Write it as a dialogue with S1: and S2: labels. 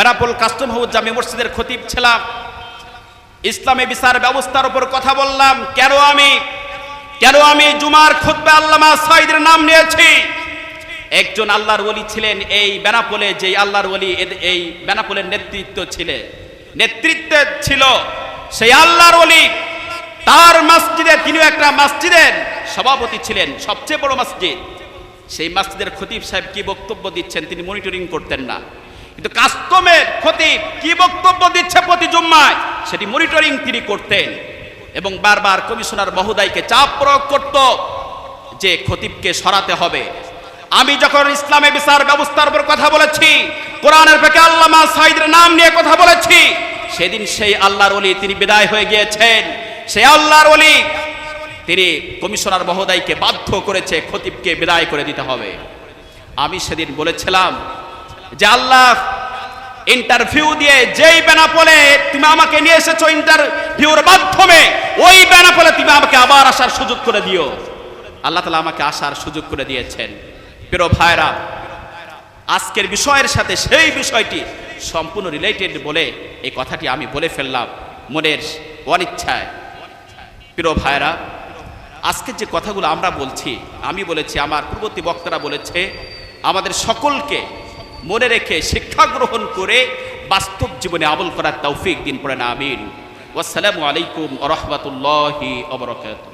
S1: Benapole custom house জামে মসজিদের খতিব ছিলাম। ইসলামী বিচার ব্যবস্থার উপর কথা বললাম। কেন আমি জুমার খুতবা আল্লামা সাঈদীর নাম নিয়েছি? একজন আল্লাহর ওলি ছিলেন এই বেনাপোলে, যে আল্লাহর ওলি এই বেনাপোলের নেতৃত্বে ছিল সেই আল্লাহর ওলি, তার মসজিদে তিনিও একটা মসজিদের সভাপতি ছিলেন, সবচেয়ে বড় মসজিদ। সেই মসজিদের খতিব সাহেব কি বক্তব্য দিচ্ছেন তিনি মনিটরিং করতেন না, কিন্তু কাস্টমের খতিব কি বক্তব্য দিচ্ছে প্রতি জুম্মায় সেটি মনিটরিং তিনি করতেন এবং বারবার কমিশনার মহোদয়কে চাপ প্রয়োগ করত যে খতিবকে সরাতে হবে। আমি যখন ইসলামী বিচার ব্যবস্থার উপর কথা বলেছি, কোরআনের ফাঁকে আল্লামা সাঈদের নাম নিয়ে কথা বলেছি, সেদিন সেই আল্লাহর ওলি তিনি বিদায় হয়ে গিয়েছেন। সেই আল্লাহর ওলি তিনি কমিশনার মহোদয়কে বাধ্য করেছে খতিবকে বিদায় করে দিতে হবে। আমি সেদিন বলেছিলাম যে আল্লাহ ইন্টারভিউ দিয়ে যেই বেনাপোলে তুমি আমাকে নিয়ে এসেছো ইন্টারভিউর মাধ্যমে, ওই বেনাপোলে তুমি আমাকে আবার আসার সুযোগ করে দিও। আল্লাহ তাআলা আমাকে আসার সুযোগ করে দিয়েছেন। প্রিয় ভাইরা, আজকের বিষয়ের সাথে সেই বিষয়টি সম্পূর্ণ রিলেটেড বলে এই কথাটি আমি বলে ফেললাম মনের অনিচ্ছায়। প্রিয় ভাইরা, আজকে যে কথাগুলো আমরা বলছি, আমি বলেছি, আমার পূর্ববর্তী বক্তারা বলেছে, আমাদের সকলকে মনে রেখে শিক্ষা গ্রহণ করে বাস্তব জীবনে আমল করার তৌফিক দিন। পড়েন আমিন। ওয়াসসালামু আলাইকুম ওয়া রাহমাতুল্লাহি ওয়া বারাকাতুহু।